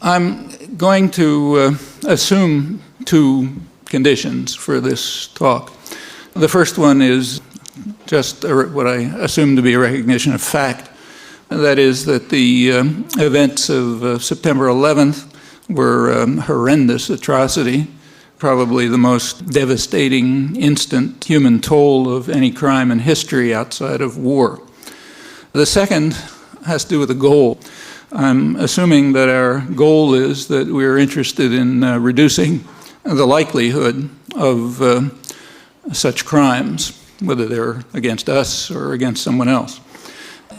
I'm going to assume two conditions for this talk. The first one is just what I assume to be a recognition of fact. That is that the events of September 11th were a horrendous atrocity, probably the most devastating instant human toll of any crime in history outside of war. The second has to do with the goal. I'm assuming that our goal is that we're interested in reducing the likelihood of such crimes, whether they're against us or against someone else.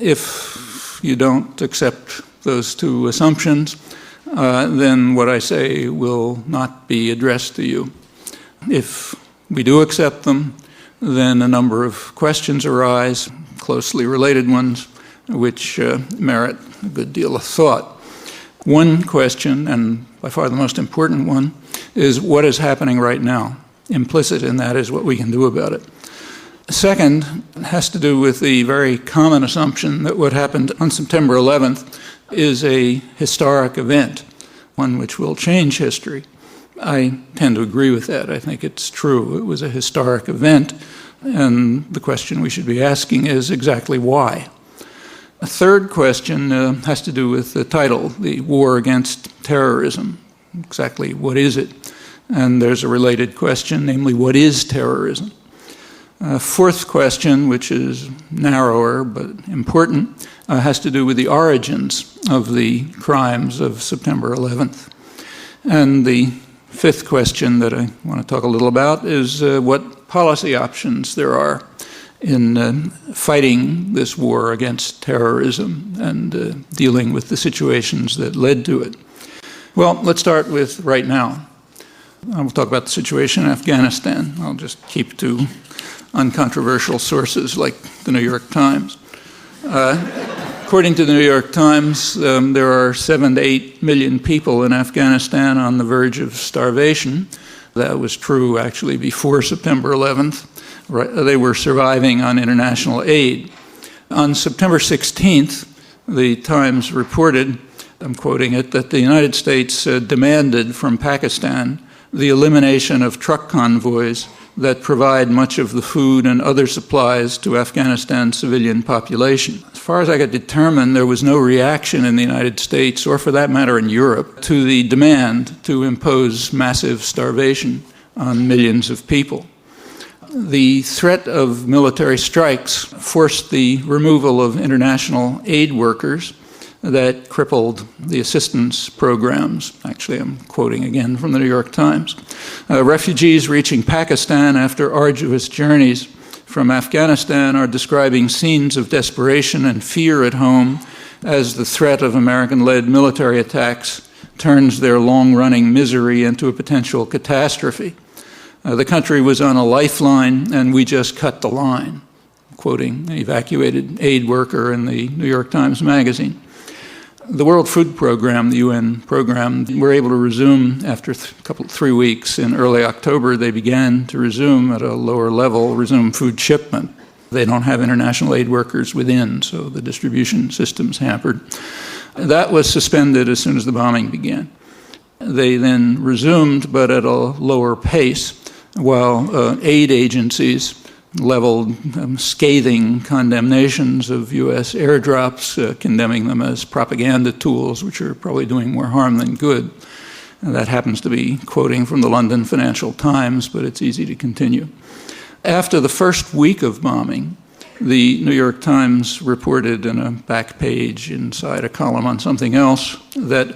If you don't accept those two assumptions, then what I say will not be addressed to you. If we do accept them, then a number of questions arise, closely related ones, which merit a good deal of thought. One question, and by far the most important one, is what is happening right now. Implicit in that is what we can do about it. Second has to do with the very common assumption that what happened on September 11th is a historic event, one which will change history. I tend to agree with that. I think it's true. It was a historic event, and the question we should be asking is exactly why. A third question has to do with the title, the war against terrorism. Exactly what is it? And there's a related question, namely, what is terrorism? Fourth question, which is narrower but important, has to do with the origins of the crimes of September 11th. And the fifth question that I want to talk a little about is what policy options there are in fighting this war against terrorism and dealing with the situations that led to it. Well, let's start with right now. I'll talk about the situation in Afghanistan. I'll just keep to uncontroversial sources like the New York Times. According to the New York Times, there are 7 to 8 million people in Afghanistan on the verge of starvation. That was true actually before September 11th. They were surviving on international aid. On September 16th, the Times reported, I'm quoting it, that the United States demanded from Pakistan the elimination of truck convoys that provide much of the food and other supplies to Afghanistan's civilian population. As far as I could determine, there was no reaction in the United States, or for that matter in Europe, to the demand to impose massive starvation on millions of people. The threat of military strikes forced the removal of international aid workers that crippled the assistance programs. Actually, I'm quoting again from the New York Times. Refugees reaching Pakistan after arduous journeys from Afghanistan are describing scenes of desperation and fear at home as the threat of American-led military attacks turns their long-running misery into a potential catastrophe. The country was on a lifeline, and we just cut the line, quoting an evacuated aid worker in the New York Times Magazine. The World Food Program, the UN program, were able to resume after 3 weeks. In early October, they began to resume at a lower level, resume food shipment. They don't have international aid workers within, so the distribution system's hampered. That was suspended as soon as the bombing began. They then resumed, but at a lower pace, while aid agencies leveled scathing condemnations of U.S. airdrops, condemning them as propaganda tools, which are probably doing more harm than good. And that happens to be quoting from the London Financial Times, but it's easy to continue. After the first week of bombing, the New York Times reported in a back page inside a column on something else that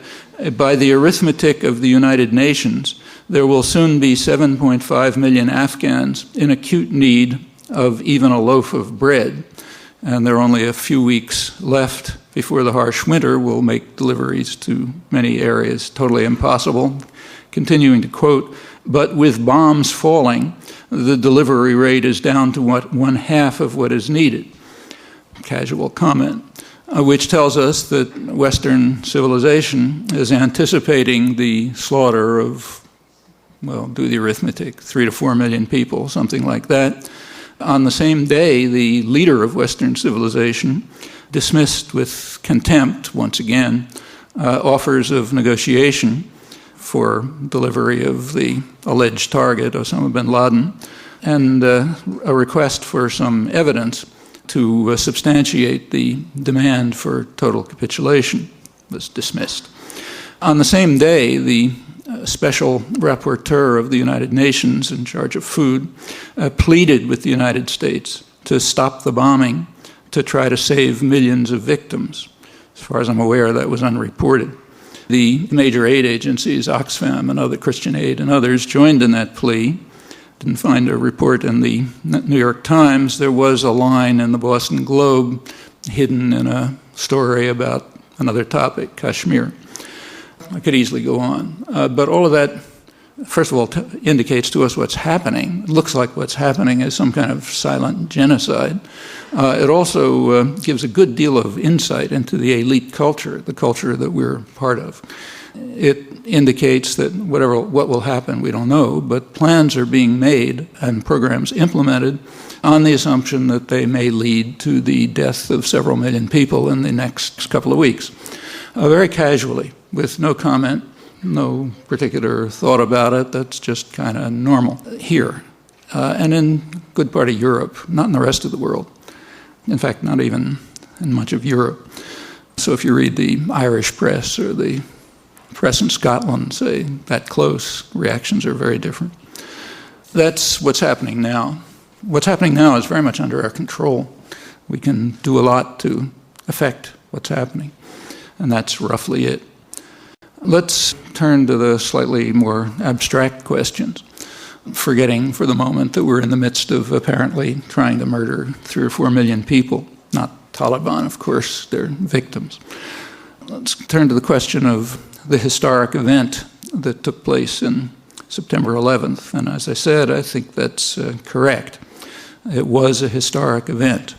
by the arithmetic of the United Nations, there will soon be 7.5 million Afghans in acute need of even a loaf of bread. And there are only a few weeks left before the harsh winter will make deliveries to many areas totally impossible. Continuing to quote, but with bombs falling, the delivery rate is down to 1/2 of what is needed. Casual comment, which tells us that Western civilization is anticipating the slaughter of, well, do the arithmetic, 3 to 4 million people, something like that. On the same day, the leader of Western civilization dismissed with contempt, once again, offers of negotiation for delivery of the alleged target, Osama bin Laden, and a request for some evidence to substantiate the demand for total capitulation was dismissed. On the same day, the special rapporteur of the United Nations in charge of food pleaded with the United States to stop the bombing to try to save millions of victims. As far as I'm aware, that was unreported. The major aid agencies, Oxfam and other Christian Aid and others, joined in that plea. Didn't find a report in the New York Times. There was a line in the Boston Globe hidden in a story about another topic, Kashmir. I could easily go on. But all of that, first of all, indicates to us what's happening. It looks like what's happening is some kind of silent genocide. It also gives a good deal of insight into the elite culture, the culture that we're part of. It indicates that what will happen, we don't know, but plans are being made and programs implemented on the assumption that they may lead to the death of several million people in the next couple of weeks. Very casually, with no comment, no particular thought about it. That's just kind of normal here. And in a good part of Europe, not in the rest of the world. In fact, not even in much of Europe. So if you read the Irish press or the press in Scotland, say, that close, reactions are very different. That's what's happening now. What's happening now is very much under our control. We can do a lot to affect what's happening. And that's roughly it. Let's turn to the slightly more abstract questions, forgetting for the moment that we're in the midst of apparently trying to murder 3 or 4 million people. Not Taliban, of course, they're victims. Let's turn to the question of the historic event that took place in September 11th. And as I said, I think that's correct. It was a historic event.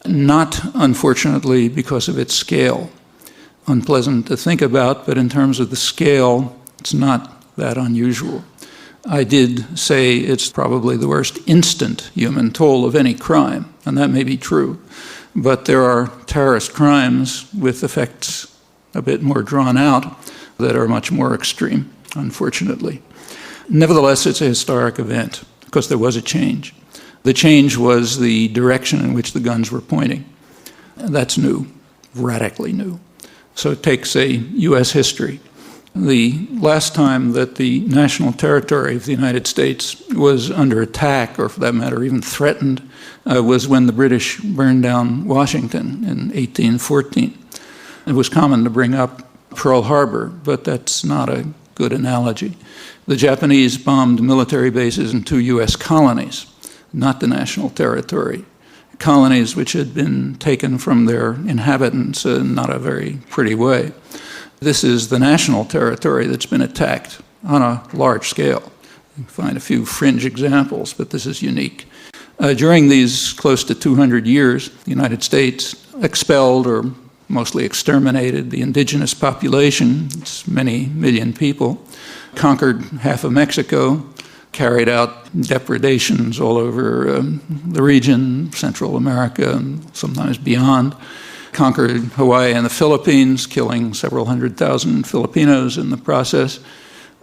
Not, unfortunately, because of its scale. Unpleasant to think about, but in terms of the scale, it's not that unusual. I did say it's probably the worst instant human toll of any crime, and that may be true. But there are terrorist crimes with effects a bit more drawn out that are much more extreme, unfortunately. Nevertheless, it's a historic event because there was a change. The change was the direction in which the guns were pointing. That's new, radically new. So it takes a U.S. history. The last time that the national territory of the United States was under attack, or for that matter, even threatened, was when the British burned down Washington in 1814. It was common to bring up Pearl Harbor, but that's not a good analogy. The Japanese bombed military bases in 2 U.S. colonies, not the national territory. Colonies which had been taken from their inhabitants in not a very pretty way. This is the national territory that's been attacked on a large scale. You can find a few fringe examples, but this is unique. During these close to 200 years, the United States expelled or mostly exterminated the indigenous population, it's many million people, conquered half of Mexico, carried out depredations all over the region, Central America, and sometimes beyond, conquered Hawaii and the Philippines, killing several 100,000 Filipinos in the process.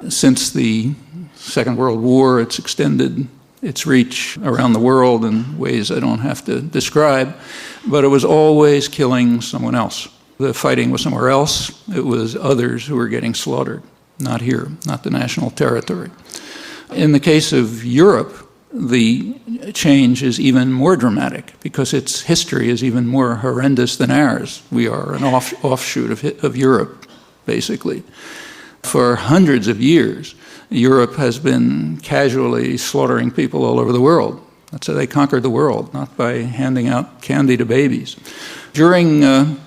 Since the Second World War, it's extended its reach around the world in ways I don't have to describe, but it was always killing someone else. The fighting was somewhere else. It was others who were getting slaughtered, not here, not the national territory. In the case of Europe, the change is even more dramatic because its history is even more horrendous than ours. We are an offshoot of Europe, basically. For hundreds of years, Europe has been casually slaughtering people all over the world. That's how they conquered the world, not by handing out candy to babies. During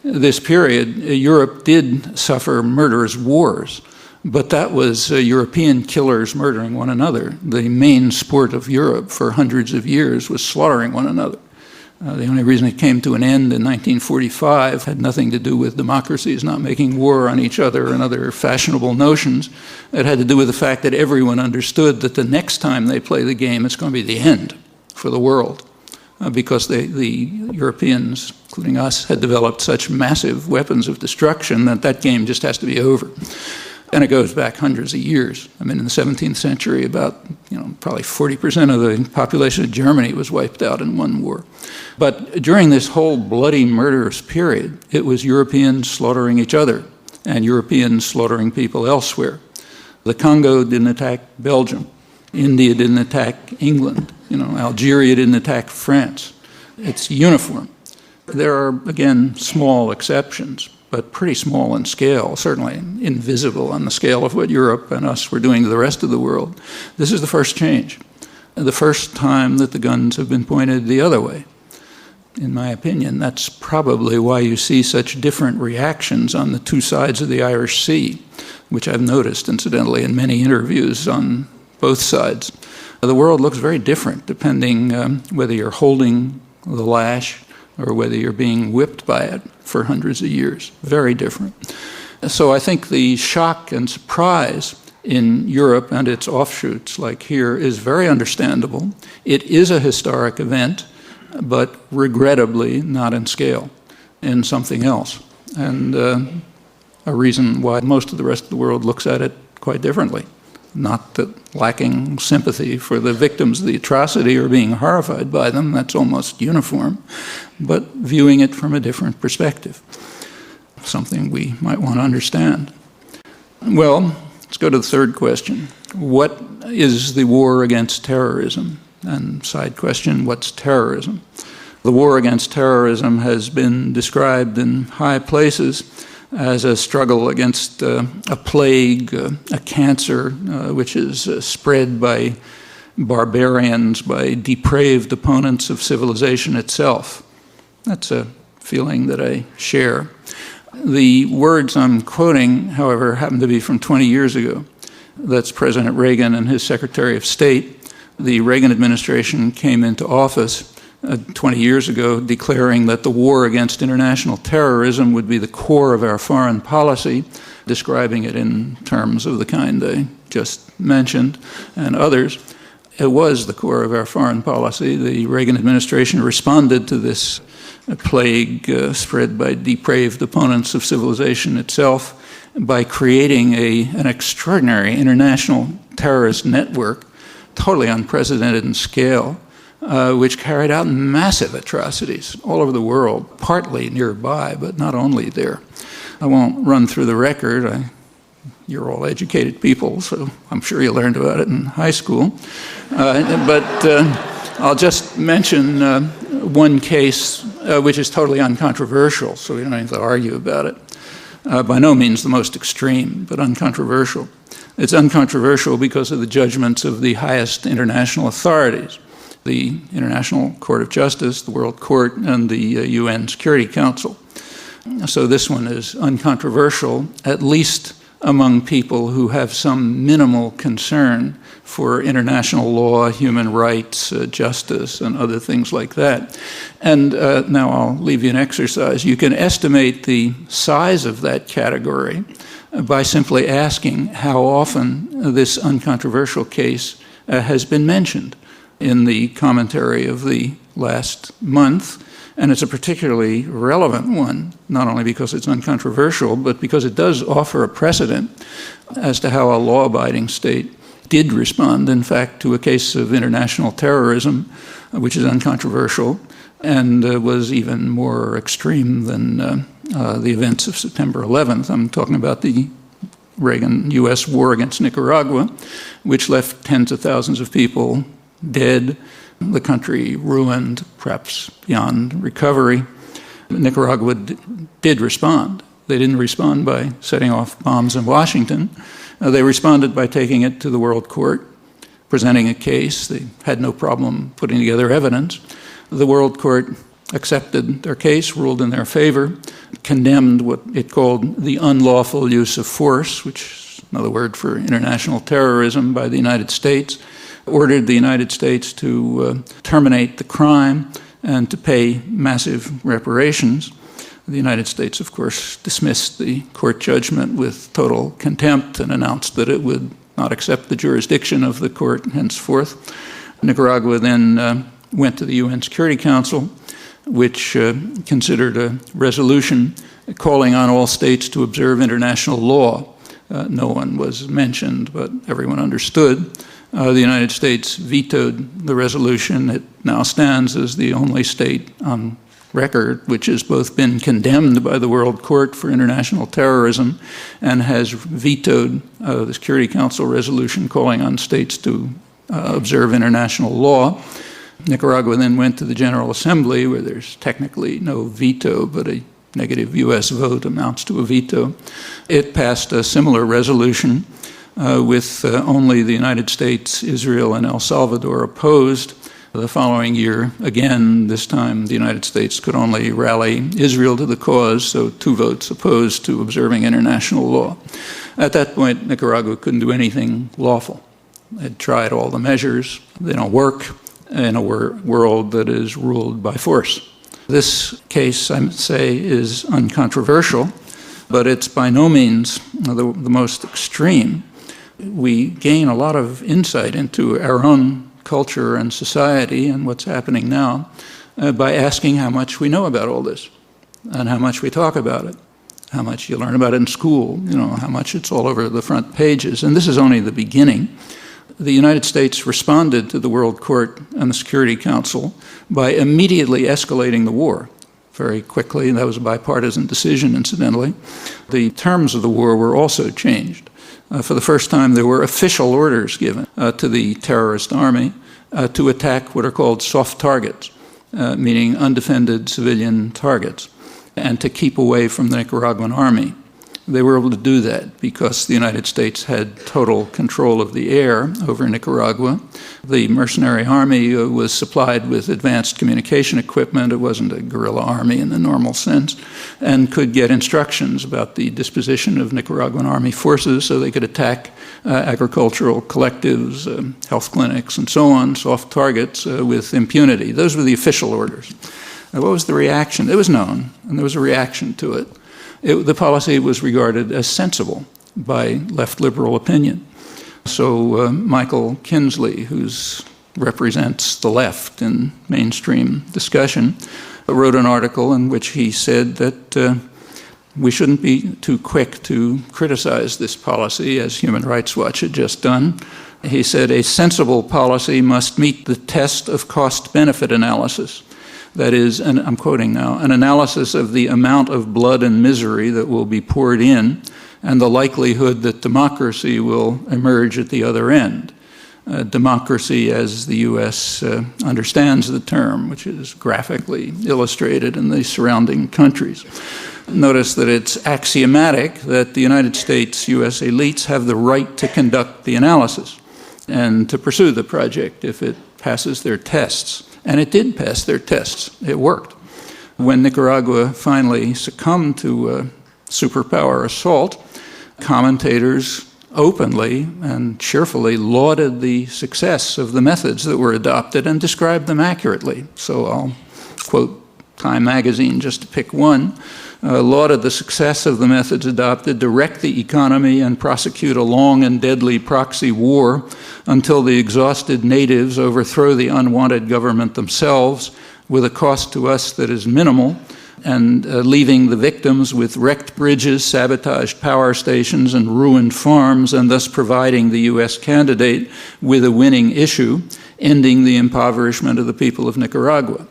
this period, Europe did suffer murderous wars. But that was European killers murdering one another. The main sport of Europe for hundreds of years was slaughtering one another. The only reason it came to an end in 1945 had nothing to do with democracies not making war on each other and other fashionable notions. It had to do with the fact that everyone understood that the next time they play the game, it's going to be the end for the world. because the Europeans, including us, had developed such massive weapons of destruction that game just has to be over. And it goes back hundreds of years. I mean, in the 17th century, about probably 40% of the population of Germany was wiped out in one war. But during this whole bloody, murderous period, it was Europeans slaughtering each other and Europeans slaughtering people elsewhere. The Congo didn't attack Belgium. India didn't attack England. Algeria didn't attack France. It's uniform. There are, again, small exceptions, but pretty small in scale, certainly invisible on the scale of what Europe and us were doing to the rest of the world. This is the first change, the first time that the guns have been pointed the other way. In my opinion, that's probably why you see such different reactions on the two sides of the Irish Sea, which I've noticed, incidentally, in many interviews on both sides. The world looks very different depending whether you're holding the lash or whether you're being whipped by it for hundreds of years. Very different. So I think the shock and surprise in Europe and its offshoots, like here, is very understandable. It is a historic event, but regrettably not in scale, in something else. And a reason why most of the rest of the world looks at it quite differently. Not that lacking sympathy for the victims of the atrocity or being horrified by them, that's almost uniform, but viewing it from a different perspective, something we might want to understand. Well, let's go to the third question. What is the war against terrorism? And side question, what's terrorism? The war against terrorism has been described in high places as a struggle against a plague, a cancer, which is spread by barbarians, by depraved opponents of civilization itself. That's a feeling that I share. The words I'm quoting, however, happen to be from 20 years ago. That's President Reagan and his Secretary of State. The Reagan administration came into office 20 years ago, declaring that the war against international terrorism would be the core of our foreign policy, describing it in terms of the kind I just mentioned and others. It was the core of our foreign policy. The Reagan administration responded to this plague spread by depraved opponents of civilization itself by creating an extraordinary international terrorist network, totally unprecedented in scale, which carried out massive atrocities all over the world, partly nearby, but not only there. I won't run through the record. You're all educated people, so I'm sure you learned about it in high school. But I'll just mention one case which is totally uncontroversial, so we don't have to argue about it. By no means the most extreme, but uncontroversial. It's uncontroversial because of the judgments of the highest international authorities, the International Court of Justice, the World Court, and the UN Security Council. So this one is uncontroversial, at least among people who have some minimal concern for international law, human rights, justice, and other things like that. And now I'll leave you an exercise. You can estimate the size of that category by simply asking how often this uncontroversial case has been mentioned in the commentary of the last month. And it's a particularly relevant one, not only because it's uncontroversial, but because it does offer a precedent as to how a law-abiding state did respond, in fact, to a case of international terrorism, which is uncontroversial, and was even more extreme than the events of September 11th. I'm talking about the Reagan-U.S. war against Nicaragua, which left tens of thousands of people dead, the country ruined, perhaps beyond recovery. Nicaragua did respond. They didn't respond by setting off bombs in Washington. They responded by taking it to the World Court, presenting a case. They had no problem putting together evidence. The World Court accepted their case, ruled in their favor, condemned what it called the unlawful use of force, which is another word for international terrorism by the United States, ordered the United States to terminate the crime and to pay massive reparations. The United States, of course, dismissed the court judgment with total contempt and announced that it would not accept the jurisdiction of the court henceforth. Nicaragua then went to the UN Security Council, which considered a resolution calling on all states to observe international law. No one was mentioned, but everyone understood. The United States vetoed the resolution. It now stands as the only state on record which has both been condemned by the World Court for international terrorism and has vetoed the Security Council resolution calling on states to observe international law. Nicaragua then went to the General Assembly, where there's technically no veto, but a negative U.S. vote amounts to a veto. It passed a similar resolution with only the United States, Israel, and El Salvador opposed. The following year, again, this time the United States could only rally Israel to the cause, so 2 votes opposed to observing international law. At that point, Nicaragua couldn't do anything lawful. It tried all the measures. They don't work in a world that is ruled by force. This case, I must say, is uncontroversial, but it's by no means the most extreme. We gain a lot of insight into our own culture and society and what's happening now by asking how much we know about all this and how much we talk about it, how much you learn about it in school, how much it's all over the front pages. And this is only the beginning. The United States responded to the World Court and the Security Council by immediately escalating the war very quickly. That was a bipartisan decision, incidentally. The terms of the war were also changed. For the first time, there were official orders given to the terrorist army to attack what are called soft targets, meaning undefended civilian targets, and to keep away from the Nicaraguan army. They were able to do that because the United States had total control of the air over Nicaragua. The mercenary army was supplied with advanced communication equipment. It wasn't a guerrilla army in the normal sense, and could get instructions about the disposition of Nicaraguan army forces so they could attack agricultural collectives, health clinics, and so on, soft targets, with impunity. Those were the official orders. What was the reaction? It was known, and there was a reaction to it. The policy was regarded as sensible by left liberal opinion. So Michael Kinsley, who represents the left in mainstream discussion, wrote an article in which he said that we shouldn't be too quick to criticize this policy, as Human Rights Watch had just done. He said, a sensible policy must meet the test of cost-benefit analysis. That is, and I'm quoting now, an analysis of the amount of blood and misery that will be poured in and the likelihood that democracy will emerge at the other end. Democracy, as the U.S. Understands the term, which is graphically illustrated in the surrounding countries. Notice that it's axiomatic that the United States, U.S. elites have the right to conduct the analysis and to pursue the project if it passes their tests. And it did pass their tests. It worked. When Nicaragua finally succumbed to a superpower assault, commentators openly and cheerfully lauded the success of the methods that were adopted and described them accurately. So I'll quote Time magazine just to pick one. Lauded the success of the methods adopted to wreck the economy and prosecute a long and deadly proxy war until the exhausted natives overthrow the unwanted government themselves with a cost to us that is minimal, and leaving the victims with wrecked bridges, sabotaged power stations, and ruined farms, and thus providing the U.S. candidate with a winning issue, ending the impoverishment of the people of Nicaragua.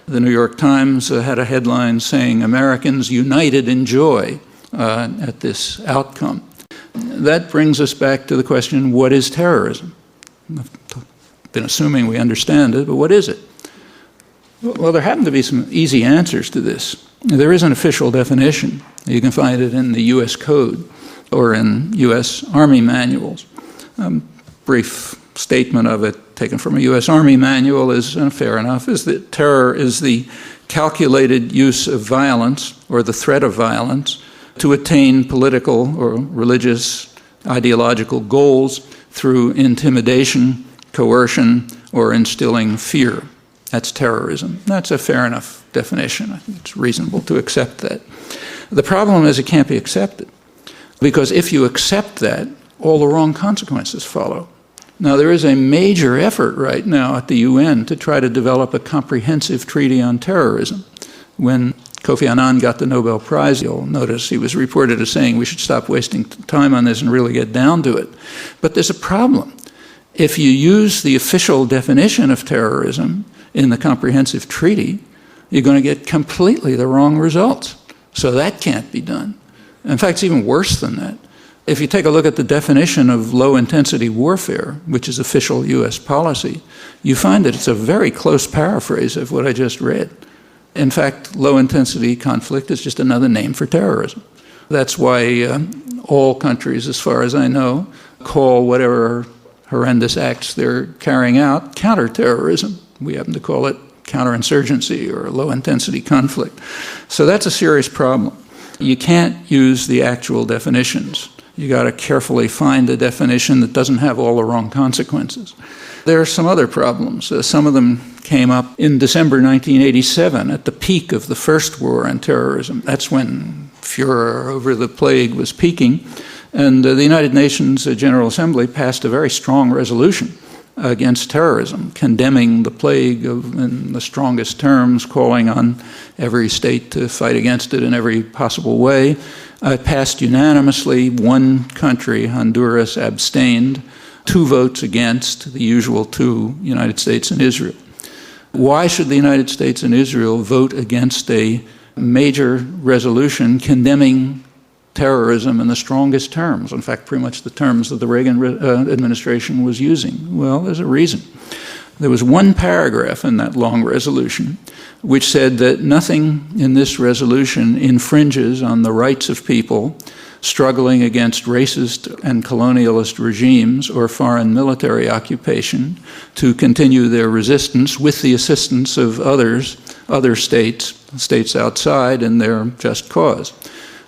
The New York Times had a headline saying, Americans united in joy at this outcome. That brings us back to the question, what is terrorism? I've been assuming we understand it, but what is it? Well, there happen to be some easy answers to this. There is an official definition. You can find it in the U.S. Code or in U.S. Army manuals. Brief statement of it taken from a U.S. Army manual is fair enough, is that terror is the calculated use of violence or the threat of violence to attain political or religious ideological goals through intimidation, coercion, or instilling fear. That's terrorism. That's a fair enough definition. I think it's reasonable to accept that. The problem is it can't be accepted, because if you accept that, all the wrong consequences follow. Now, there is a major effort right now at the UN to try to develop a comprehensive treaty on terrorism. When Kofi Annan got the Nobel Prize, you'll notice he was reported as saying we should stop wasting time on this and really get down to it. But there's a problem. If you use the official definition of terrorism in the comprehensive treaty, you're going to get completely the wrong results. So that can't be done. In fact, it's even worse than that. If you take a look at the definition of low-intensity warfare, which is official U.S. policy, you find that it's a very close paraphrase of what I just read. In fact, low-intensity conflict is just another name for terrorism. That's why all countries, as far as I know, call whatever horrendous acts they're carrying out counterterrorism. We happen to call it counterinsurgency or low-intensity conflict. So that's a serious problem. You can't use the actual definitions. You got to carefully find a definition that doesn't have all the wrong consequences. There are some other problems. Some of them came up in December 1987 at the peak of the first war on terrorism. That's when furor over the plague was peaking. And the United Nations General Assembly passed a very strong resolution against terrorism, condemning the plague in the strongest terms, calling on every state to fight against it in every possible way. It passed unanimously. One country, Honduras, abstained. 2 votes against, the usual 2, United States and Israel. Why should the United States and Israel vote against a major resolution condemning terrorism in the strongest terms? In fact, pretty much the terms that the Reagan administration was using. Well, there's a reason. There was one paragraph in that long resolution which said that nothing in this resolution infringes on the rights of people struggling against racist and colonialist regimes or foreign military occupation to continue their resistance with the assistance of others, other states outside, in their just cause.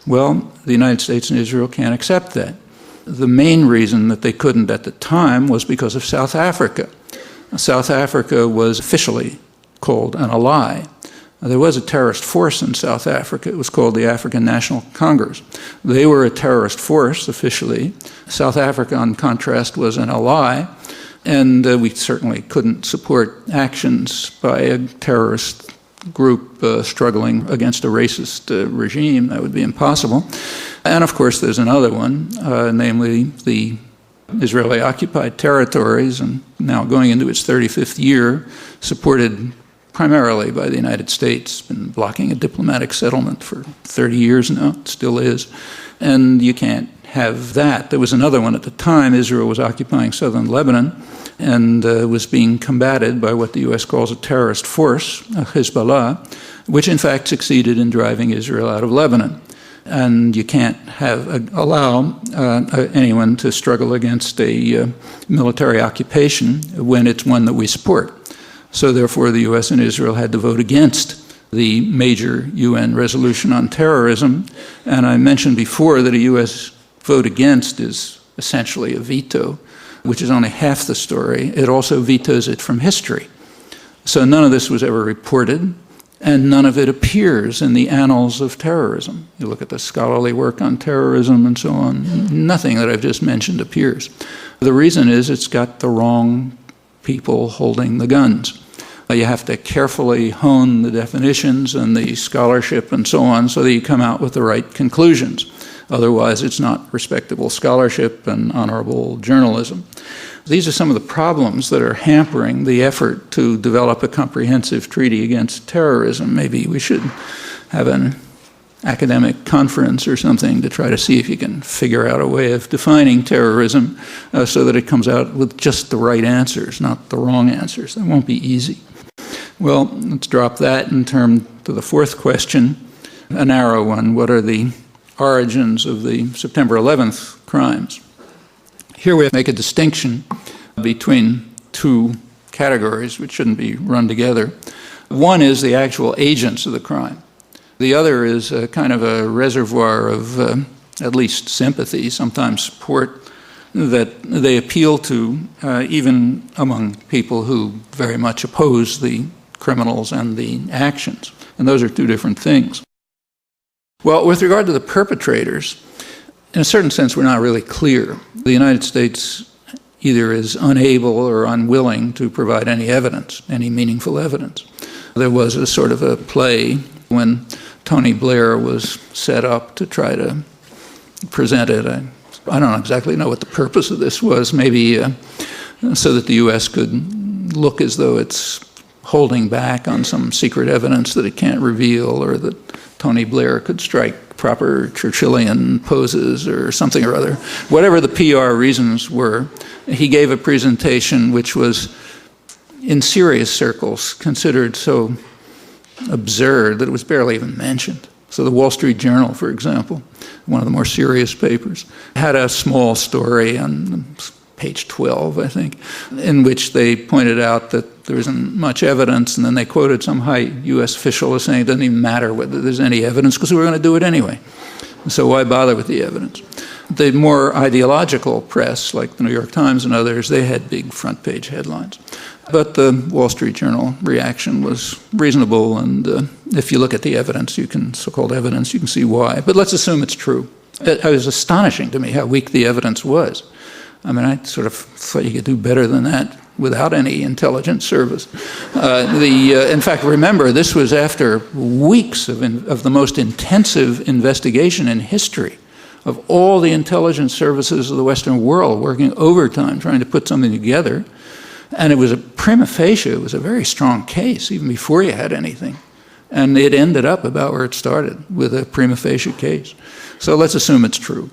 Well, the United States and Israel can't accept that. The main reason that they couldn't at the time was because of South Africa. South Africa was officially called an ally. There was a terrorist force in South Africa. It was called the African National Congress. They were a terrorist force officially. South Africa, in contrast, was an ally, and we certainly couldn't support actions by a terrorist group struggling against a racist regime. That would be impossible. And of course, there's another one, namely the Israeli-occupied territories, and now going into its 35th year, supported primarily by the United States, been blocking a diplomatic settlement for 30 years now, it still is, and you can't have that. There was another one at the time. Israel was occupying southern Lebanon and was being combated by what the U.S. calls a terrorist force, Hezbollah, which in fact succeeded in driving Israel out of Lebanon. And you can't allow anyone to struggle against a military occupation when it's one that we support. So therefore, the U.S. and Israel had to vote against the major UN resolution on terrorism. And I mentioned before that a U.S. vote against is essentially a veto, which is only half the story. It also vetoes it from history. So none of this was ever reported, and none of it appears in the annals of terrorism. You look at the scholarly work on terrorism and so on, nothing that I've just mentioned appears. The reason is it's got the wrong people holding the guns. You have to carefully hone the definitions and the scholarship and so on so that you come out with the right conclusions. Otherwise, it's not respectable scholarship and honorable journalism. These are some of the problems that are hampering the effort to develop a comprehensive treaty against terrorism. Maybe we should have an academic conference or something to try to see if you can figure out a way of defining terrorism so that it comes out with just the right answers, not the wrong answers. That won't be easy. Well, let's drop that and turn to the fourth question, a narrow one. What are the origins of the September 11th crimes? Here we make a distinction between 2 categories, which shouldn't be run together. One is the actual agents of the crime. The other is a kind of a reservoir of at least sympathy, sometimes support, that they appeal to even among people who very much oppose the criminals and the actions. And those are 2 different things. Well, with regard to the perpetrators, in a certain sense, we're not really clear. The United States either is unable or unwilling to provide any evidence, any meaningful evidence. There was a sort of a play when Tony Blair was set up to try to present it. I don't exactly know what the purpose of this was, maybe so that the U.S. could look as though it's holding back on some secret evidence that it can't reveal, or that Tony Blair could strike proper Churchillian poses or something or other. Whatever the PR reasons were, he gave a presentation which was, in serious circles, considered so absurd that it was barely even mentioned. So the Wall Street Journal, for example, one of the more serious papers, had a small story on page 12, I think, in which they pointed out that there isn't much evidence, and then they quoted some high U.S. official as saying it doesn't even matter whether there's any evidence because we're going to do it anyway. So why bother with the evidence? The more ideological press, like the New York Times and others, they had big front page headlines. But the Wall Street Journal reaction was reasonable, and if you look at the evidence, so-called evidence, you can see why. But let's assume it's true. It was astonishing to me how weak the evidence was. I mean, I sort of thought you could do better than that without any intelligence service. In fact, remember, this was after weeks of the most intensive investigation in history of all the intelligence services of the Western world working overtime trying to put something together. And it was a prima facie, it was a very strong case, even before you had anything. And it ended up about where it started, with a prima facie case. So let's assume it's true.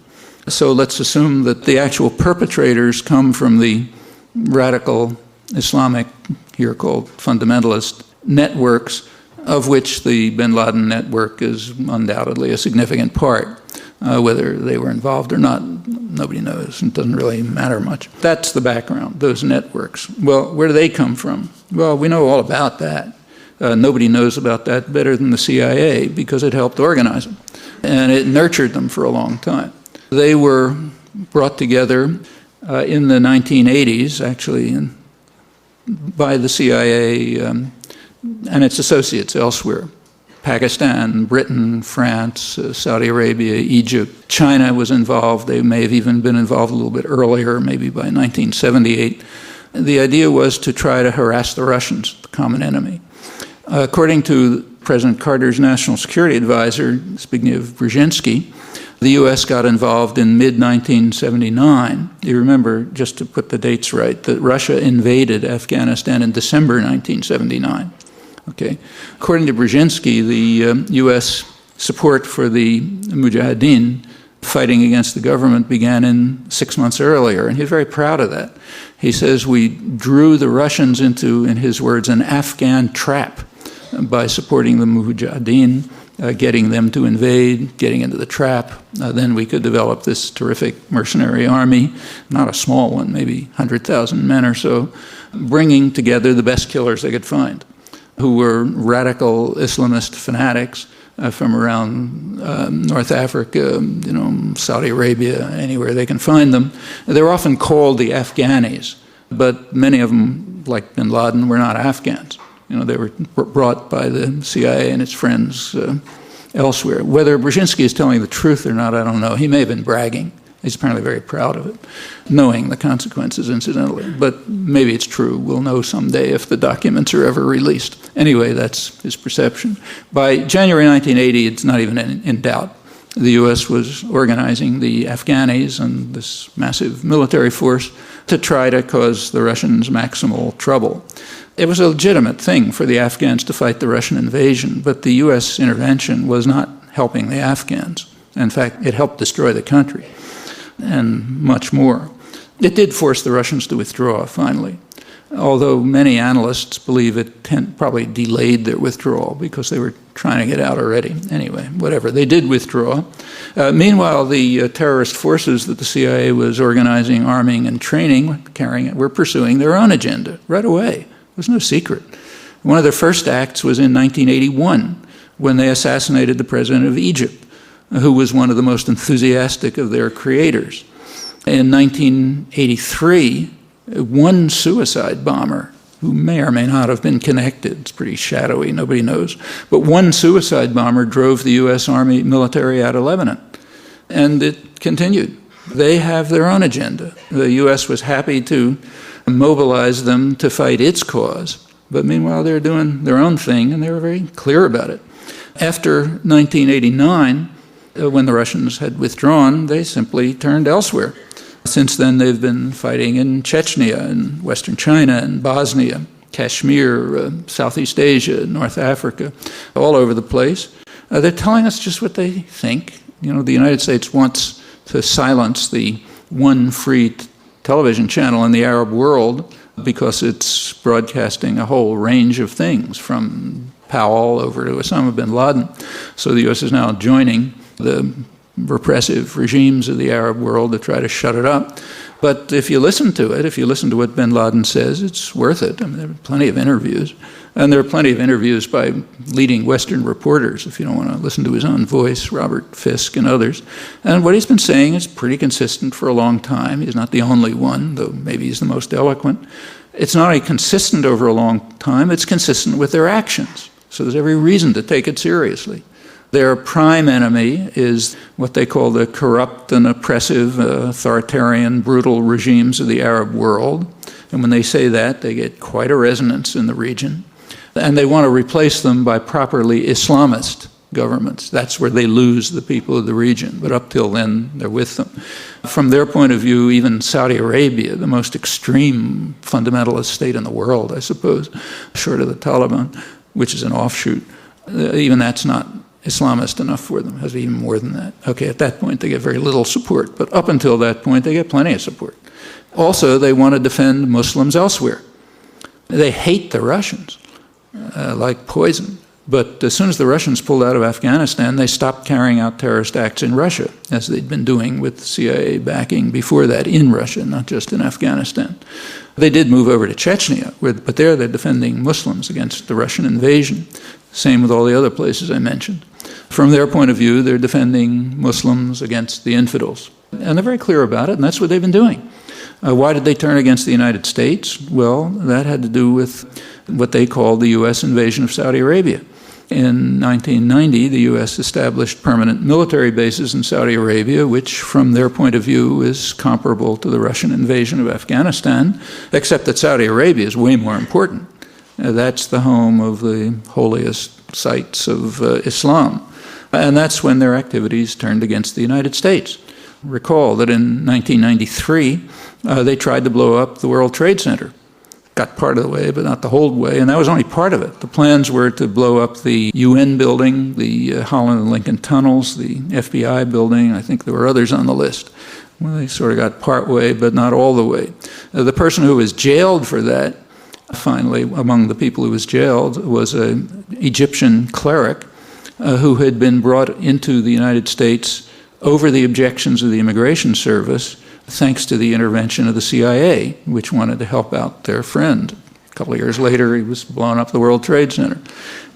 So let's assume that the actual perpetrators come from the radical Islamic, here called fundamentalist, networks, of which the bin Laden network is undoubtedly a significant part. Whether they were involved or not, nobody knows. It doesn't really matter much. That's the background, those networks. Well, where do they come from? Well, we know all about that. Nobody knows about that better than the CIA because it helped organize them. And it nurtured them for a long time. They were brought together in the 1980s, actually, by the CIA and its associates elsewhere. Pakistan, Britain, France, Saudi Arabia, Egypt. China was involved. They may have even been involved a little bit earlier, maybe by 1978. The idea was to try to harass the Russians, the common enemy. According to President Carter's national security advisor, Zbigniew Brzezinski, the U.S. got involved in mid-1979. You remember, just to put the dates right, that Russia invaded Afghanistan in December 1979. Okay. According to Brzezinski, the U.S. support for the Mujahideen fighting against the government began in 6 months earlier, and he's very proud of that. He says we drew the Russians into, in his words, an Afghan trap by supporting the Mujahideen, getting them to invade, getting into the trap. Then we could develop this terrific mercenary army, not a small one, maybe 100,000 men or so, bringing together the best killers they could find, who were radical Islamist fanatics from around North Africa, Saudi Arabia, anywhere they can find them. They're often called the Afghanis, but many of them, like bin Laden, were not Afghans. They were brought by the CIA and its friends elsewhere. Whether Brzezinski is telling the truth or not, I don't know. He may have been bragging. He's apparently very proud of it, knowing the consequences, incidentally. But maybe it's true. We'll know someday if the documents are ever released. Anyway, that's his perception. By January 1980, it's not even in doubt. The U.S. was organizing the Afghanis and this massive military force to try to cause the Russians maximal trouble. It was a legitimate thing for the Afghans to fight the Russian invasion, but the U.S. intervention was not helping the Afghans. In fact, it helped destroy the country and much more. It did force the Russians to withdraw, finally, although many analysts believe it probably delayed their withdrawal because they were trying to get out already. Anyway, whatever, they did withdraw. Meanwhile, the terrorist forces that the CIA was organizing, arming, and training, were pursuing their own agenda right away. It was no secret. One of their first acts was in 1981 when they assassinated the president of Egypt, who was one of the most enthusiastic of their creators. In 1983, one suicide bomber, who may or may not have been connected, it's pretty shadowy, nobody knows, but one suicide bomber drove the U.S. Army military out of Lebanon. And it continued. They have their own agenda. The U.S. was happy to mobilize them to fight its cause, but meanwhile they're doing their own thing, and they were very clear about it. After 1989, when the Russians had withdrawn, they simply turned elsewhere. Since then, they've been fighting in Chechnya, in Western China, in Bosnia, Kashmir, Southeast Asia, North Africa, all over the place. They're telling us just what they think. The United States wants to silence the one free television channel in the Arab world because it's broadcasting a whole range of things, from Powell over to Osama bin Laden. So the U.S. is now joining the repressive regimes of the Arab world to try to shut it up. But if you listen to it, if you listen to what bin Laden says, it's worth it. I mean, there are plenty of interviews. And there are plenty of interviews by leading Western reporters, if you don't want to listen to his own voice, Robert Fisk and others. And what he's been saying is pretty consistent for a long time. He's not the only one, though maybe he's the most eloquent. It's not only consistent over a long time, it's consistent with their actions. So there's every reason to take it seriously. Their prime enemy is what they call the corrupt and oppressive, authoritarian, brutal regimes of the Arab world. And when they say that, they get quite a resonance in the region. And they want to replace them by properly Islamist governments. That's where they lose the people of the region. But up till then, they're with them. From their point of view, even Saudi Arabia, the most extreme fundamentalist state in the world, I suppose, short of the Taliban, which is an offshoot, even that's not Islamist enough for them. It has even more than that. Okay, at that point, they get very little support. But up until that point, they get plenty of support. Also, they want to defend Muslims elsewhere. They hate the Russians like poison. But as soon as the Russians pulled out of Afghanistan, they stopped carrying out terrorist acts in Russia, as they'd been doing with CIA backing before that in Russia, not just in Afghanistan. They did move over to Chechnya, but there they're defending Muslims against the Russian invasion. Same with all the other places I mentioned. From their point of view, they're defending Muslims against the infidels. And they're very clear about it, and that's what they've been doing. Why did they turn against the United States? Well, that had to do with what they called the U.S. invasion of Saudi Arabia. In 1990, the U.S. established permanent military bases in Saudi Arabia, which, from their point of view, is comparable to the Russian invasion of Afghanistan, except that Saudi Arabia is way more important. That's the home of the holiest sites of Islam. And that's when their activities turned against the United States. Recall that in 1993, they tried to blow up the World Trade Center. Got part of the way, but not the whole way, and that was only part of it. The plans were to blow up the UN building, the Holland and Lincoln tunnels, the FBI building. I think there were others on the list. Well, they sort of got part way, but not all the way. The person who was jailed for that, finally, among the people who was jailed, was an Egyptian cleric who had been brought into the United States over the objections of the Immigration Service, thanks to the intervention of the CIA, which wanted to help out their friend. A couple of years later, he was blowing up the World Trade Center.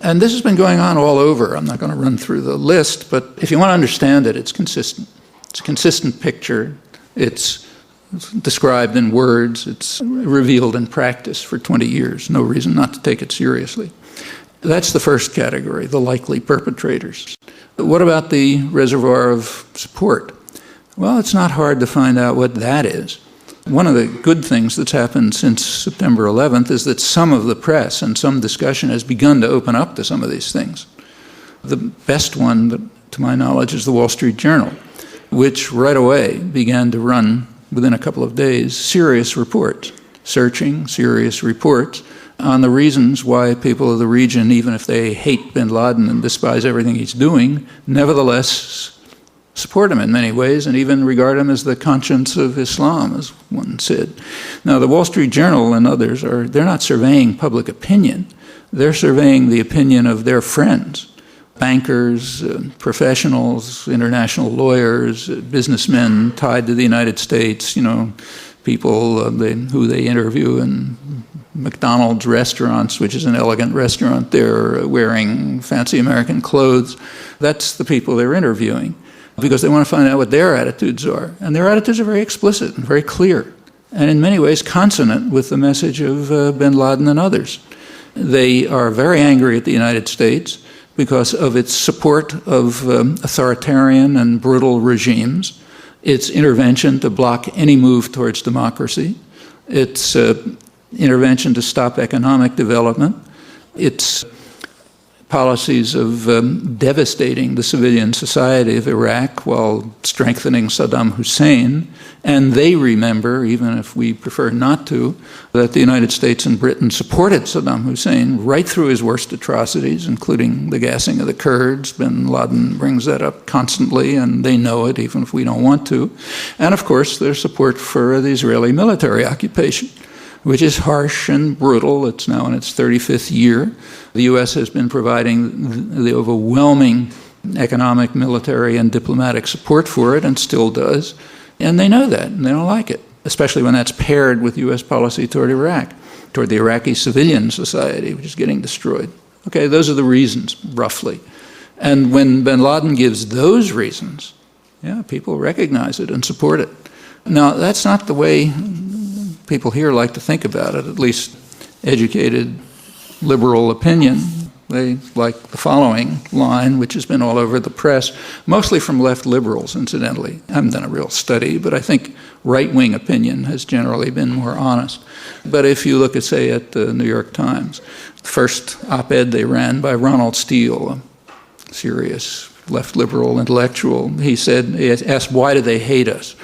And this has been going on all over. I'm not going to run through the list, but if you want to understand it, it's consistent. It's a consistent picture. It's described in words. It's revealed in practice for 20 years. No reason not to take it seriously. That's the first category, the likely perpetrators. What about the reservoir of support? Well, it's not hard to find out what that is. One of the good things that's happened since September 11th is that some of the press and some discussion has begun to open up to some of these things. The best one, to my knowledge, is the Wall Street Journal, which right away began to run, within a couple of days, serious reports, searching serious reports on the reasons why people of the region, even if they hate bin Laden and despise everything he's doing, nevertheless support him in many ways and even regard him as the conscience of Islam, as one said. Now, the Wall Street Journal and others they're not surveying public opinion. They're surveying the opinion of their friends, bankers, professionals, international lawyers, businessmen tied to the United States, people who they interview in McDonald's restaurants, which is an elegant restaurant. They're wearing fancy American clothes. That's the people they're interviewing, because they want to find out what their attitudes are. And their attitudes are very explicit and very clear, and in many ways consonant with the message of bin Laden and others. They are very angry at the United States because of its support of authoritarian and brutal regimes It's intervention to block any move towards democracy. It's intervention to stop economic development. It's policies of devastating the civilian society of Iraq while strengthening Saddam Hussein. And they remember, even if we prefer not to, that the United States and Britain supported Saddam Hussein right through his worst atrocities, including the gassing of the Kurds. Bin Laden brings that up constantly, and they know it, even if we don't want to. And of course, their support for the Israeli military occupation, which is harsh and brutal. It's now in its 35th year. The U.S. has been providing the overwhelming economic, military, and diplomatic support for it, and still does. And they know that, and they don't like it, especially when that's paired with U.S. policy toward Iraq, toward the Iraqi civilian society, which is getting destroyed. Okay, those are the reasons, roughly. And when bin Laden gives those reasons, yeah, people recognize it and support it. Now, that's not the way people here like to think about it, at least educated liberal opinion. They like the following line, which has been all over the press, mostly from left liberals, incidentally. I haven't done a real study, but I think right-wing opinion has generally been more honest. But if you look at, say, at the New York Times, the first op-ed they ran by Ronald Steele, a serious left liberal intellectual, he asked, why do they hate us?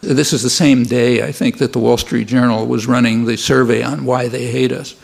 This is the same day, I think, that the Wall Street Journal was running the survey on why they hate us.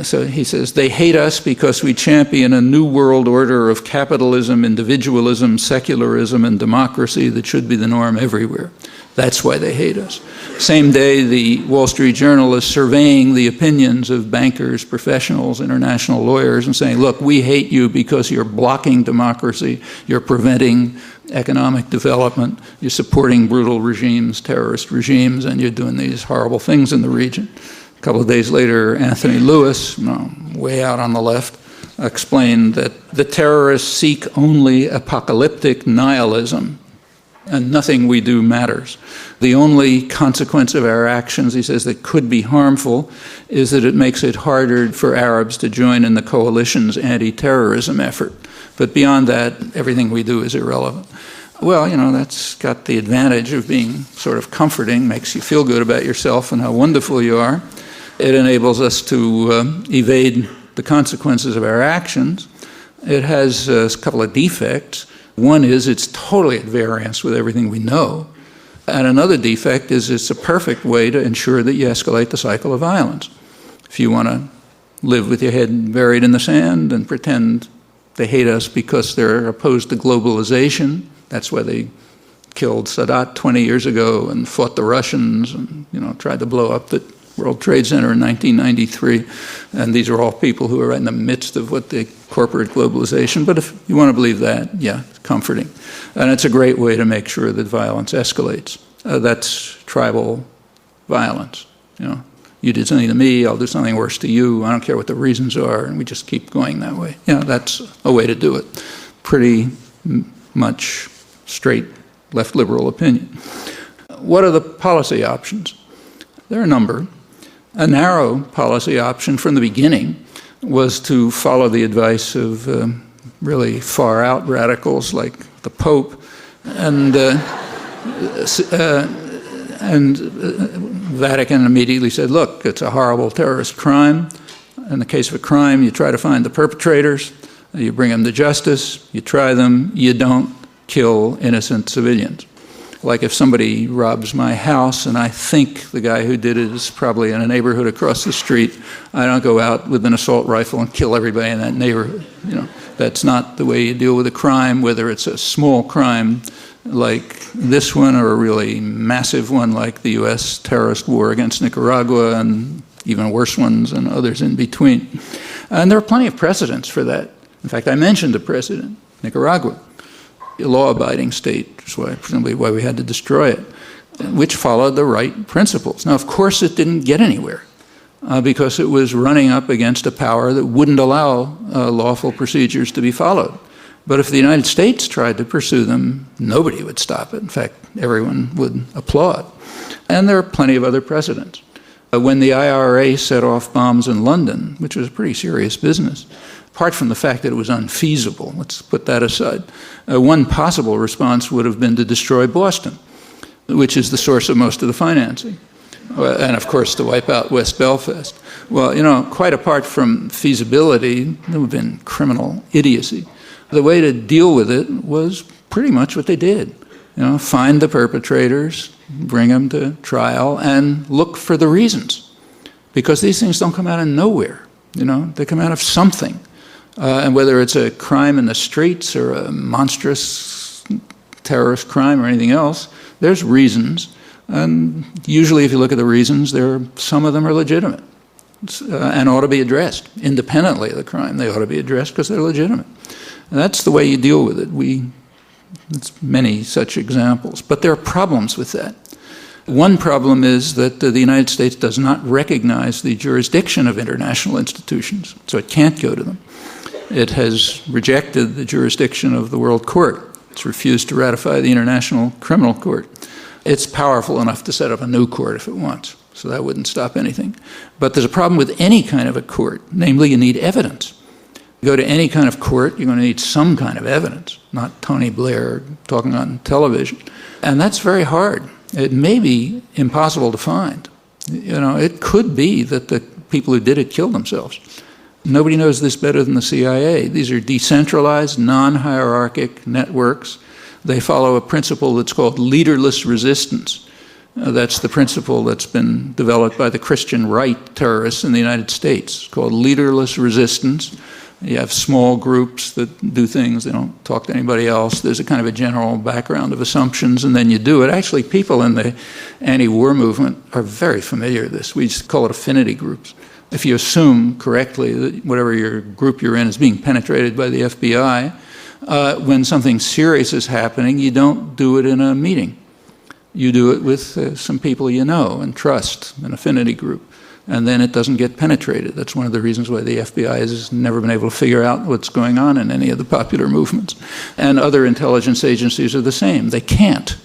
So he says, they hate us because we champion a new world order of capitalism, individualism, secularism, and democracy that should be the norm everywhere. That's why they hate us. Same day, the Wall Street Journal is surveying the opinions of bankers, professionals, international lawyers, and saying, look, we hate you because you're blocking democracy, you're preventing economic development, you're supporting brutal regimes, terrorist regimes, and you're doing these horrible things in the region. A couple of days later, Anthony Lewis, way out on the left, explained that the terrorists seek only apocalyptic nihilism, and nothing we do matters. The only consequence of our actions, he says, that could be harmful is that it makes it harder for Arabs to join in the coalition's anti-terrorism effort. But beyond that, everything we do is irrelevant. Well, that's got the advantage of being sort of comforting, makes you feel good about yourself and how wonderful you are. It enables us to evade the consequences of our actions. It has a couple of defects. One is it's totally at variance with everything we know. And another defect is it's a perfect way to ensure that you escalate the cycle of violence. If you want to live with your head buried in the sand and pretend they hate us because they're opposed to globalization, that's why they killed Sadat 20 years ago and fought the Russians and tried to blow up the World Trade Center in 1993. And these are all people who are in the midst of what the corporate globalization. But if you want to believe that, yeah, it's comforting. And it's a great way to make sure that violence escalates. That's tribal violence. You did something to me, I'll do something worse to you. I don't care what the reasons are, and we just keep going that way. That's a way to do it. Pretty much straight left liberal opinion. What are the policy options? There are a number. A narrow policy option from the beginning was to follow the advice of really far-out radicals like the Pope, and Vatican immediately said, look, it's a horrible terrorist crime. In the case of a crime, you try to find the perpetrators, you bring them to justice, you try them, you don't kill innocent civilians. Like if somebody robs my house and I think the guy who did it is probably in a neighborhood across the street, I don't go out with an assault rifle and kill everybody in that neighborhood. That's not the way you deal with a crime, whether it's a small crime like this one or a really massive one like the U.S. terrorist war against Nicaragua and even worse ones and others in between. And there are plenty of precedents for that. In fact, I mentioned a precedent, Nicaragua, a law-abiding state, which is presumably why we had to destroy it, which followed the right principles. Now, of course, it didn't get anywhere because it was running up against a power that wouldn't allow lawful procedures to be followed. But if the United States tried to pursue them, nobody would stop it. In fact, everyone would applaud. And there are plenty of other precedents. When the IRA set off bombs in London, which was a pretty serious business, apart from the fact that it was unfeasible, let's put that aside, one possible response would have been to destroy Boston. which is the source of most of the financing. And of course, to wipe out West Belfast. Well, quite apart from feasibility, there would have been criminal idiocy. The way to deal with it was pretty much what they did. Find the perpetrators, bring them to trial, and look for the reasons. Because these things don't come out of nowhere. They come out of something. And whether it's a crime in the streets or a monstrous terrorist crime or anything else, there's reasons. And usually if you look at the reasons, some of them are legitimate and ought to be addressed. Independently of the crime, they ought to be addressed because they're legitimate. And that's the way you deal with it. It's many such examples. But there are problems with that. One problem is that the United States does not recognize the jurisdiction of international institutions, so it can't go to them. It has rejected the jurisdiction of the World Court. It's refused to ratify the International Criminal Court. It's powerful enough to set up a new court if it wants, so that wouldn't stop anything. But there's a problem with any kind of a court, namely you need evidence. You go to any kind of court, you're going to need some kind of evidence, not Tony Blair talking on television. And that's very hard. It may be impossible to find. It could be that the people who did it killed themselves. Nobody knows this better than the CIA. These are decentralized, non-hierarchic networks. They follow a principle that's called leaderless resistance. That's the principle that's been developed by the Christian right terrorists in the United States. It's called leaderless resistance. You have small groups that do things, they don't talk to anybody else. There's a kind of a general background of assumptions, and then you do it. Actually, people in the anti-war movement are very familiar with this. We just call it affinity groups. If you assume correctly that whatever your group you're in is being penetrated by the FBI, when something serious is happening, you don't do it in a meeting. You do it with some people you know and trust, an affinity group. And then it doesn't get penetrated. That's one of the reasons why the FBI has never been able to figure out what's going on in any of the popular movements. And other intelligence agencies are the same. They can't,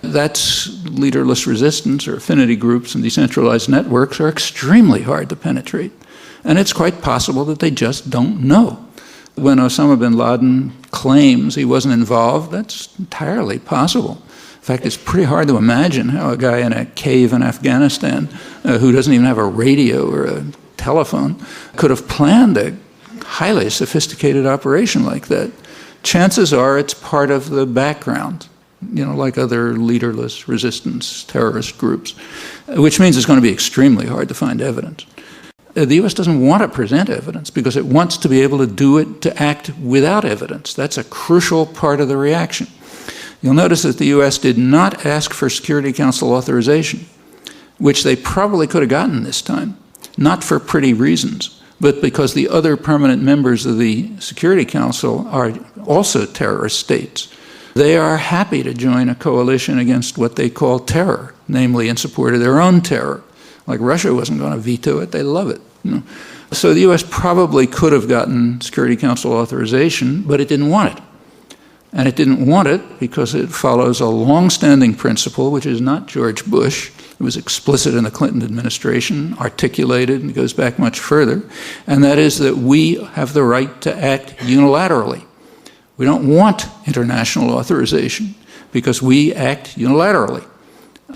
That's leaderless resistance, or affinity groups and decentralized networks are extremely hard to penetrate. And it's quite possible that they just don't know. When Osama bin Laden claims he wasn't involved, that's entirely possible. In fact, it's pretty hard to imagine how a guy in a cave in Afghanistan who doesn't even have a radio or a telephone could have planned a highly sophisticated operation like that. Chances are it's part of the background, like other leaderless resistance terrorist groups, which means it's going to be extremely hard to find evidence. The U.S. doesn't want to present evidence because it wants to be able to do it, to act without evidence. That's a crucial part of the reaction. You'll notice that the U.S. did not ask for Security Council authorization, which they probably could have gotten this time, not for pretty reasons, but because the other permanent members of the Security Council are also terrorist states. They are happy to join a coalition against what they call terror, namely in support of their own terror. Like Russia wasn't going to veto it, they love it. So the U.S. probably could have gotten Security Council authorization, but it didn't want it. And it didn't want it because it follows a long-standing principle, which is not George Bush. It was explicit in the Clinton administration, articulated, and goes back much further. And that is that we have the right to act unilaterally. We don't want international authorization because we act unilaterally.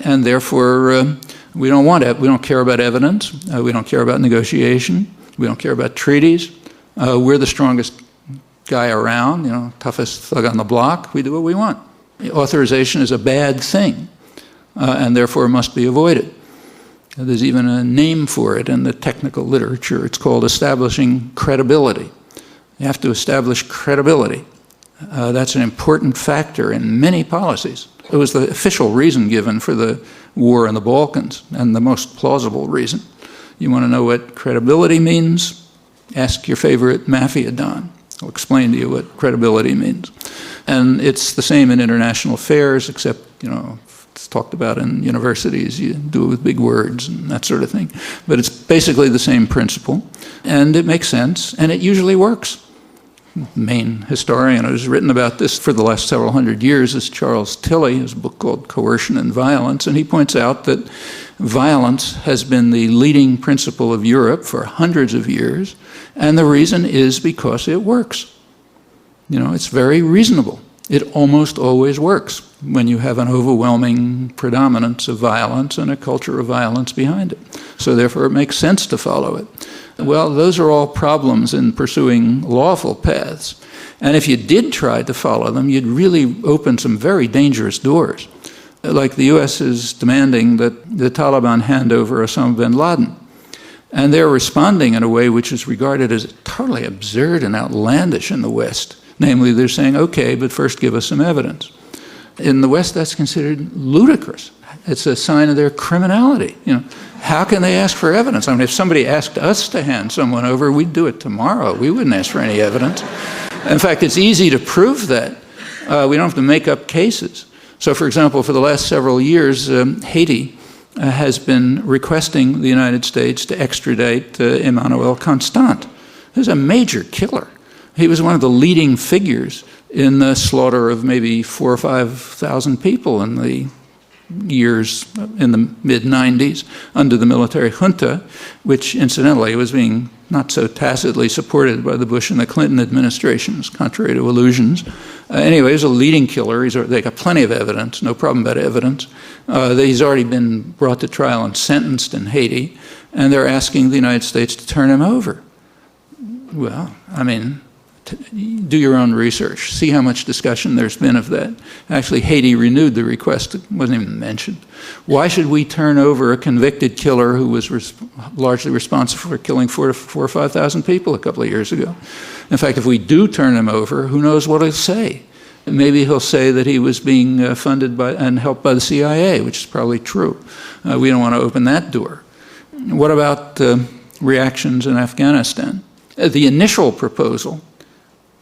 And therefore, we don't want it. We don't care about evidence. We don't care about negotiation. We don't care about treaties. We're the strongest guy around, toughest thug on the block. We do what we want. Authorization is a bad thing, and therefore must be avoided. There's even a name for it in the technical literature. It's called establishing credibility. You have to establish credibility. That's an important factor in many policies. It was the official reason given for the war in the Balkans, and the most plausible reason. You want to know what credibility means? Ask your favorite mafia don. I'll explain to you what credibility means. And it's the same in international affairs, except, it's talked about in universities. You do it with big words and that sort of thing. But it's basically the same principle. And it makes sense, and it usually works. The main historian who's written about this for the last several hundred years is Charles Tilly. He has a book called Coercion and Violence, and he points out that violence has been the leading principle of Europe for hundreds of years, and the reason is because it works. It's very reasonable. It almost always works when you have an overwhelming predominance of violence and a culture of violence behind it. So therefore it makes sense to follow it. Well, those are all problems in pursuing lawful paths. And if you did try to follow them, you'd really open some very dangerous doors. Like the U.S. is demanding that the Taliban hand over Osama bin Laden. And they're responding in a way which is regarded as totally absurd and outlandish in the West. Namely, they're saying, okay, but first give us some evidence. In the West, that's considered ludicrous. It's a sign of their criminality. How can they ask for evidence? I mean, if somebody asked us to hand someone over, we'd do it tomorrow. We wouldn't ask for any evidence. In fact, it's easy to prove that. We don't have to make up cases. So, for example, for the last several years, Haiti has been requesting the United States to extradite Emmanuel Constant, who's a major killer. He was one of the leading figures in the slaughter of maybe 4,000 or 5,000 people in the years in the mid-90s under the military junta, which incidentally was being not so tacitly supported by the Bush and the Clinton administrations, contrary to illusions. Anyway, he's a leading killer. They got plenty of evidence, no problem about evidence. He's already been brought to trial and sentenced in Haiti, and they're asking the United States to turn him over. Well, I mean, do your own research. See how much discussion there's been of that. Actually, Haiti renewed the request. It wasn't even mentioned. Why should we turn over a convicted killer who was largely responsible for killing 4,000 or 5,000 people a couple of years ago? In fact, if we do turn him over, who knows what he'll say? Maybe he'll say that he was being funded by and helped by the CIA, which is probably true. We don't want to open that door. What about reactions in Afghanistan? The initial proposal,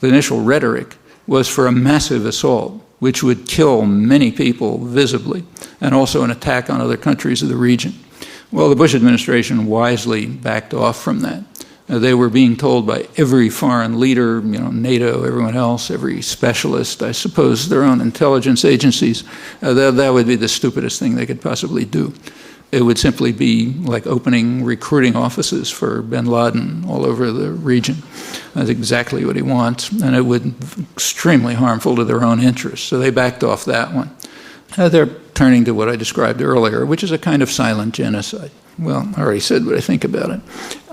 the initial rhetoric, was for a massive assault, which would kill many people visibly, and also an attack on other countries of the region. Well, the Bush administration wisely backed off from that. They were being told by every foreign leader, NATO, everyone else, every specialist, I suppose their own intelligence agencies, that would be the stupidest thing they could possibly do. It would simply be like opening recruiting offices for bin Laden all over the region. That's exactly what he wants, and it would be extremely harmful to their own interests. So they backed off that one. They're turning to what I described earlier, which is a kind of silent genocide. Well, I already said what I think about it.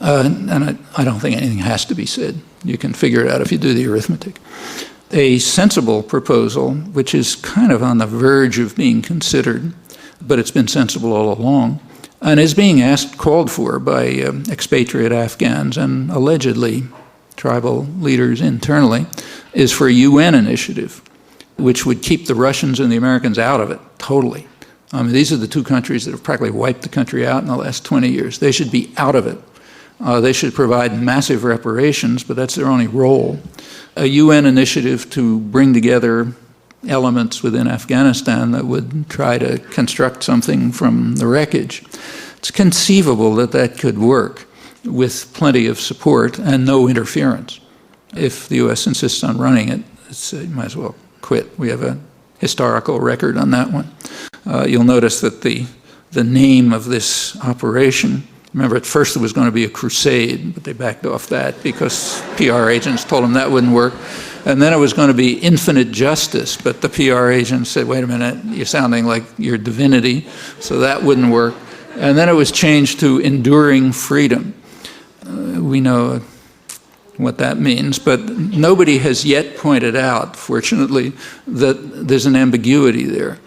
And I don't think anything has to be said. You can figure it out if you do the arithmetic. A sensible proposal, which is kind of on the verge of being considered, but it's been sensible all along, and is being called for by expatriate Afghans and allegedly tribal leaders internally, is for a UN initiative, which would keep the Russians and the Americans out of it totally. I mean, these are the two countries that have practically wiped the country out in the last 20 years. They should be out of it. They should provide massive reparations, but that's their only role. A UN initiative to bring together elements within Afghanistan that would try to construct something from the wreckage. It's conceivable that that could work with plenty of support and no interference. If the U.S. insists on running it, you might as well quit. We have a historical record on that one. You'll notice that the name of this operation, remember at first it was going to be a crusade, but they backed off that because PR agents told them that wouldn't work. And then it was going to be infinite justice, but the PR agents said, wait a minute, you're sounding like you're divinity, so that wouldn't work. And then it was changed to enduring freedom. We know what that means, but nobody has yet pointed out, fortunately, that there's an ambiguity there.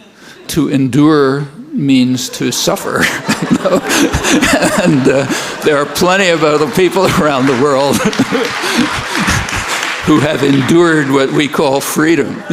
To endure means to suffer, and there are plenty of other people around the world who have endured what we call freedom.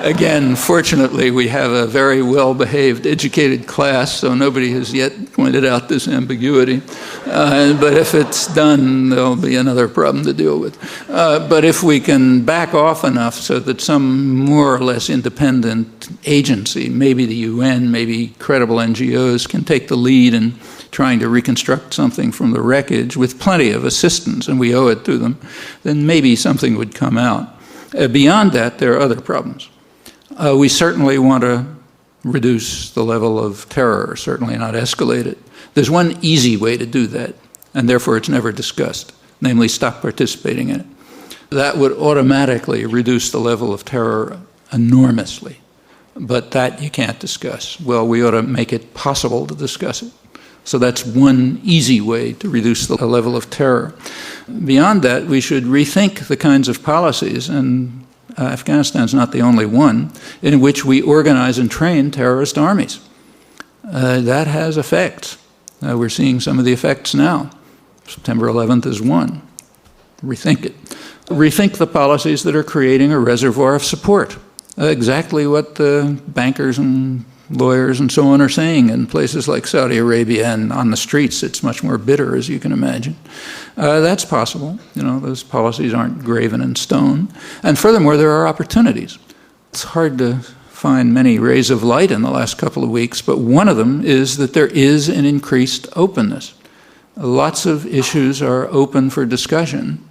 Again, fortunately, we have a very well-behaved, educated class, so nobody has yet pointed out this ambiguity. But if it's done, there'll be another problem to deal with. But if we can back off enough so that some more or less independent agency, maybe the UN, maybe credible NGOs, can take the lead in trying to reconstruct something from the wreckage with plenty of assistance, and we owe it to them, then maybe something would come out. Beyond that, there are other problems. We certainly want to reduce the level of terror, certainly not escalate it. There's one easy way to do that, and therefore it's never discussed, namely stop participating in it. That would automatically reduce the level of terror enormously. But that you can't discuss. Well, we ought to make it possible to discuss it. So that's one easy way to reduce the level of terror. Beyond that, we should rethink the kinds of policies, and Afghanistan's not the only one, in which we organize and train terrorist armies. That has effects. We're seeing some of the effects now. September 11th is one. Rethink it. Rethink the policies that are creating a reservoir of support. Exactly what the bankers and lawyers and so on are saying in places like Saudi Arabia, and on the streets it's much more bitter, as you can imagine. That's possible. Those policies aren't graven in stone. And furthermore, there are opportunities. It's hard to find many rays of light in the last couple of weeks, but one of them is that there is an increased openness. Lots of issues are open for discussion,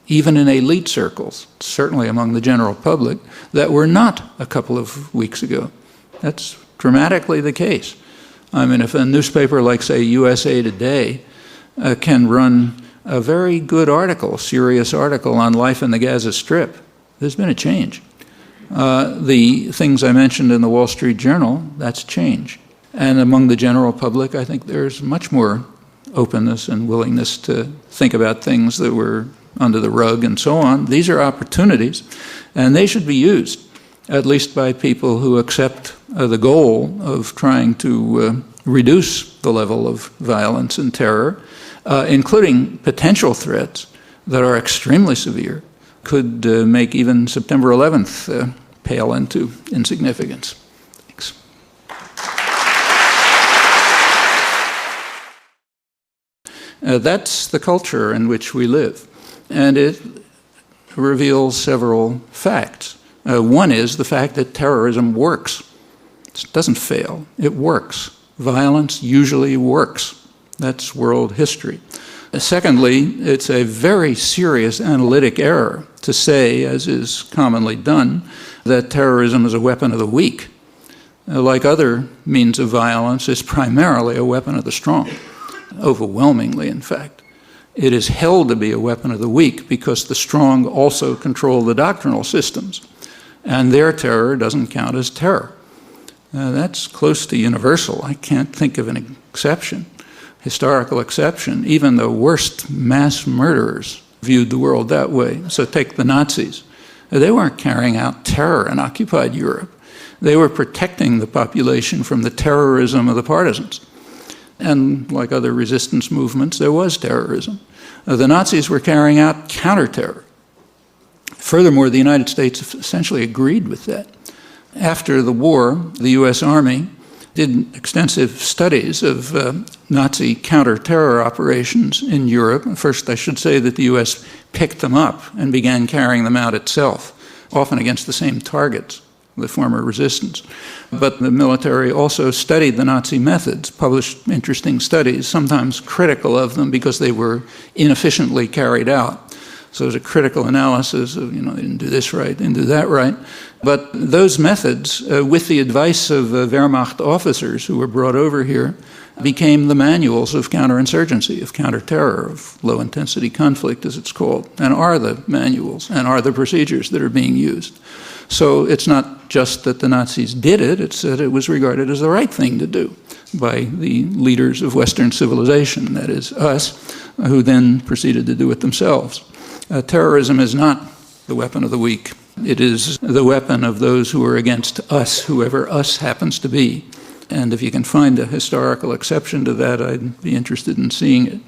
even in elite circles, certainly among the general public, that were not a couple of weeks ago. That's dramatically the case. I mean, if a newspaper like, say, USA Today can run a very good article, serious article on life in the Gaza Strip, there's been a change. The things I mentioned in the Wall Street Journal, that's change. And among the general public, I think there's much more openness and willingness to think about things that were under the rug and so on. These are opportunities, and they should be used, at least by people who accept the goal of trying to reduce the level of violence and terror, including potential threats that are extremely severe, could make even September 11th pale into insignificance. Thanks. That's the culture in which we live, and it reveals several facts. One is the fact that terrorism works. It doesn't fail, it works. Violence usually works. That's world history. Secondly, it's a very serious analytic error to say, as is commonly done, that terrorism is a weapon of the weak. Like other means of violence, it's primarily a weapon of the strong, overwhelmingly, in fact. It is held to be a weapon of the weak because the strong also control the doctrinal systems, and their terror doesn't count as terror. That's close to universal. I can't think of an exception, historical exception. Even the worst mass murderers viewed the world that way. So take the Nazis. They weren't carrying out terror in occupied Europe. They were protecting the population from the terrorism of the partisans. And like other resistance movements, there was terrorism. The Nazis were carrying out counterterror. Furthermore, the United States essentially agreed with that. After the war, the U.S. Army did extensive studies of Nazi counter-terror operations in Europe. First, I should say that the U.S. picked them up and began carrying them out itself, often against the same targets, the former resistance. But the military also studied the Nazi methods, published interesting studies, sometimes critical of them because they were inefficiently carried out. So it was a critical analysis of, they didn't do this right, didn't do that right. But those methods, with the advice of Wehrmacht officers who were brought over here, became the manuals of counterinsurgency, of counterterror, of low-intensity conflict, as it's called, and are the manuals and are the procedures that are being used. So it's not just that the Nazis did it, it's that it was regarded as the right thing to do by the leaders of Western civilization, that is us, who then proceeded to do it themselves. Terrorism is not the weapon of the weak. It is the weapon of those who are against us, whoever us happens to be. And if you can find a historical exception to that, I'd be interested in seeing it.